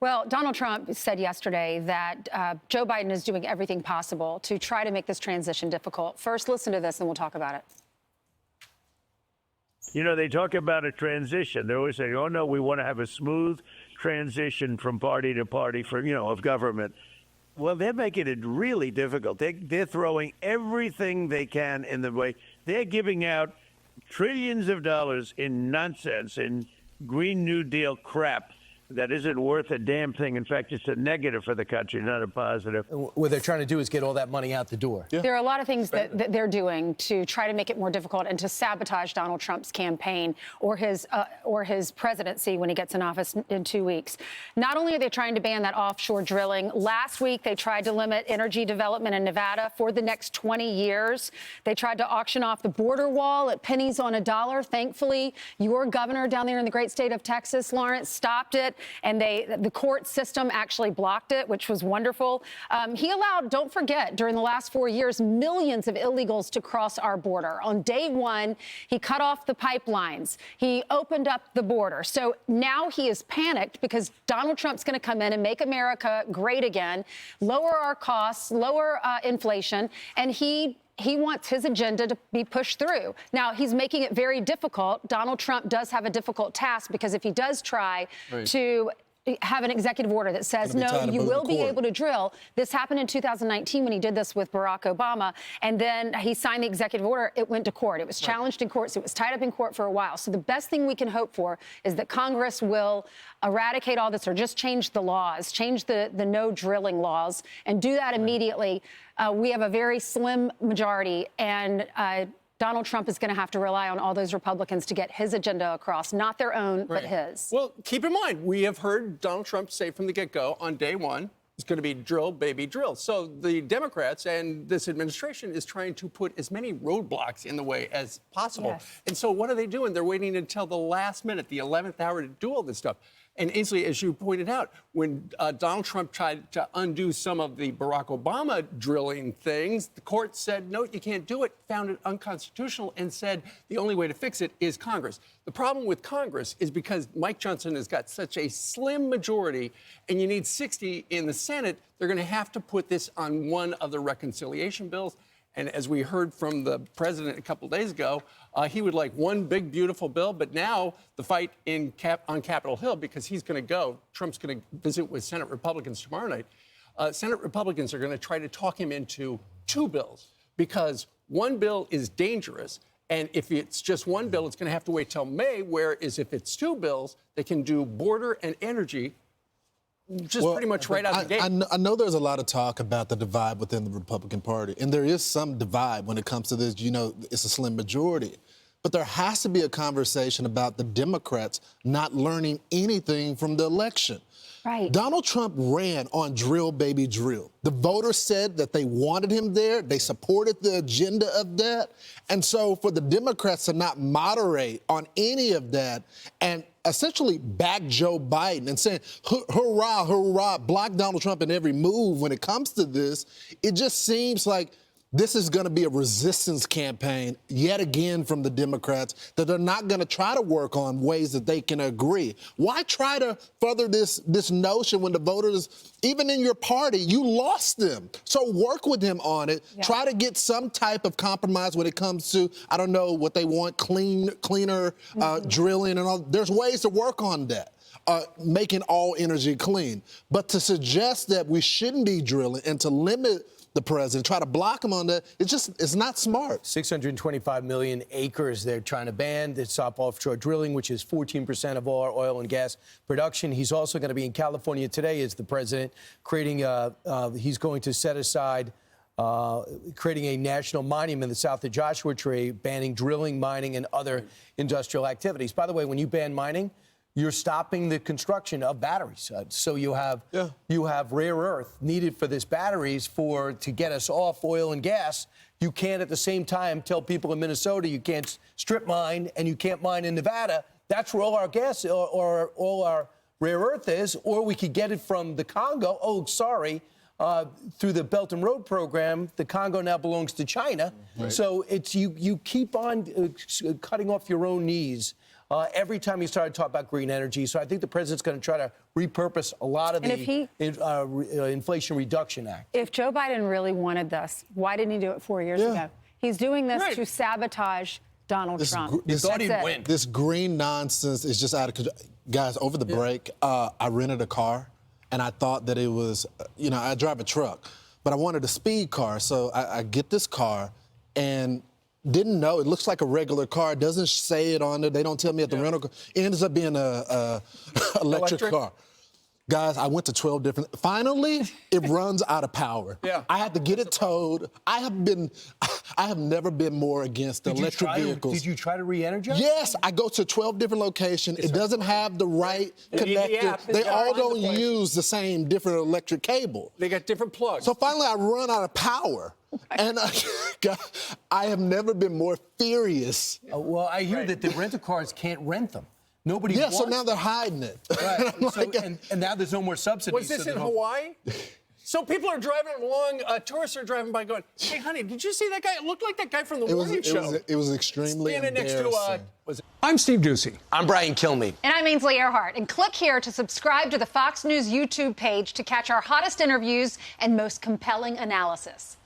Well, Donald Trump said yesterday that Joe Biden is doing everything possible to try to make this transition difficult. First, listen to this and we'll talk about it. You know, they talk about a transition. They're always saying, oh, no, we want to have a smooth transition from party to party of government. Well, they're making it really difficult. They're throwing everything they can in the way. They're giving out trillions of dollars in nonsense, in Green New Deal crap that isn't worth a damn thing. In fact, it's a negative for the country, not a positive. What they're trying to do is get all that money out the door. Yeah. There are a lot of things that they're doing to try to make it more difficult and to sabotage Donald Trump's campaign or his presidency when he gets in office in 2 weeks. Not only are they trying to ban that offshore drilling, last week they tried to limit energy development in Nevada for the next 20 years. They tried to auction off the border wall at pennies on a dollar. Thankfully, your governor down there in the great state of Texas, Lawrence, stopped it. And the court system actually blocked it, which was wonderful. He allowed, don't forget, during the last 4 years, millions of illegals to cross our border. On day one, he cut off the pipelines. He opened up the border. So now he is panicked because Donald Trump's going to come in and make America great again, lower our costs, lower inflation, and he wants his agenda to be pushed through. Now, he's making it very difficult. Donald Trump does have a difficult task because if he does try to have an executive order that says, no, you will be able to drill. This happened in 2019 when he did this with Barack Obama. And then he signed the executive order. It went to court. It was challenged in court. So it was tied up in court for a while. So the best thing we can hope for is that Congress will eradicate all this or just change the laws, change the no drilling laws, and do that immediately. We have a very slim majority, and Donald Trump is going to have to rely on all those Republicans to get his agenda across, not their own, but his. Well, keep in mind, we have heard Donald Trump say from the get-go on day one, it's going to be drill, baby, drill. So the Democrats and this administration is trying to put as many roadblocks in the way as possible. Yes. And so what are they doing? They're waiting until the last minute, the 11th hour to do all this stuff. And Ainsley, as you pointed out, when Donald Trump tried to undo some of the Barack Obama drilling things, the court said, no, you can't do it, found it unconstitutional, and said the only way to fix it is Congress. The problem with Congress is because Mike Johnson has got such a slim majority, and you need 60 in the Senate, they're going to have to put this on one of the reconciliation bills. And as we heard from the president a couple of days ago, he would like one big, beautiful bill. But now the fight on Capitol Hill, because he's going to go, Trump's going to visit with Senate Republicans tomorrow night. Senate Republicans are going to try to talk him into two bills because one bill is dangerous. And if it's just one bill, it's going to have to wait till May, whereas if it's two bills, they can do border and energy just pretty much right out the gate. I know there's a lot of talk about the divide within the Republican Party, and there is some divide when it comes to this. You know, it's a slim majority. But there has to be a conversation about the Democrats not learning anything from the election. Right. Donald Trump ran on drill, baby, drill. The voters said that they wanted him there. They supported the agenda of that. And so for the Democrats to not moderate on any of that and essentially back Joe Biden and saying, hurrah, hurrah, block Donald Trump in every move when it comes to this, it just seems like this is going to be a resistance campaign yet again from the Democrats that they're not going to try to work on ways that they can agree. Why try to further this notion when the voters, even in your party, you lost them? So work with them on it. Yeah. Try to get some type of compromise when it comes to, I don't know, what they want, cleaner drilling and all. There's ways to work on that. Making all energy clean. But to suggest that we shouldn't be drilling and to limit the president, try to block him on that, it's not smart. 625 million acres they're trying to ban. They stop offshore drilling, which is 14% of all our oil and gas production. He's also going to be in California today as the president, creating, he's going to set aside creating a national monument in the south of Joshua Tree, banning drilling, mining, and other industrial activities. By the way, when you ban mining, you're stopping the construction of batteries. So you have rare earth needed for this batteries to get us off oil and gas. You can't at the same time tell people in Minnesota you can't strip mine and you can't mine in Nevada. That's where all our gas or all our rare earth is, or we could get it from the Congo. Oh, sorry. Through the Belt and Road program, the Congo now belongs to China. Right. So it's you keep on cutting off your own knees every time he started talking about green energy. So I think the president's going to try to repurpose a lot of the Inflation Reduction Act. If Joe Biden really wanted this, why didn't he do it 4 years ago? He's doing this to sabotage Donald Trump. You thought he'd win. This green nonsense is just out of control. Guys, over the break, I rented a car, and I thought that it was, I drive a truck, but I wanted a speed car. So I get this car and didn't know. It looks like a regular car. It doesn't say it on there. They don't tell me at the rental car. It ends up being a electric car. Guys, I went to 12 different. Finally, it runs out of power. I had to get it towed. I have never been more against electric vehicles. Did you try to re-energize? Yes, I go to 12 different locations. It doesn't have the right connector. They all don't use the same different electric cable. They got different plugs. So finally, I run out of power. And I have never been more furious. Well, I hear that the rental cars can't rent them. Nobody wants so now they're hiding it. Right. And now there's no more subsidies. Was this in Hawaii? So people are driving along, tourists are driving by going, hey, honey, did you see that guy? It looked like that guy from the morning show. It was extremely embarrassing. I'm Steve Ducey. I'm Brian Kilmeade. And I'm Ainsley Earhart. And click here to subscribe to the Fox News YouTube page to catch our hottest interviews and most compelling analysis.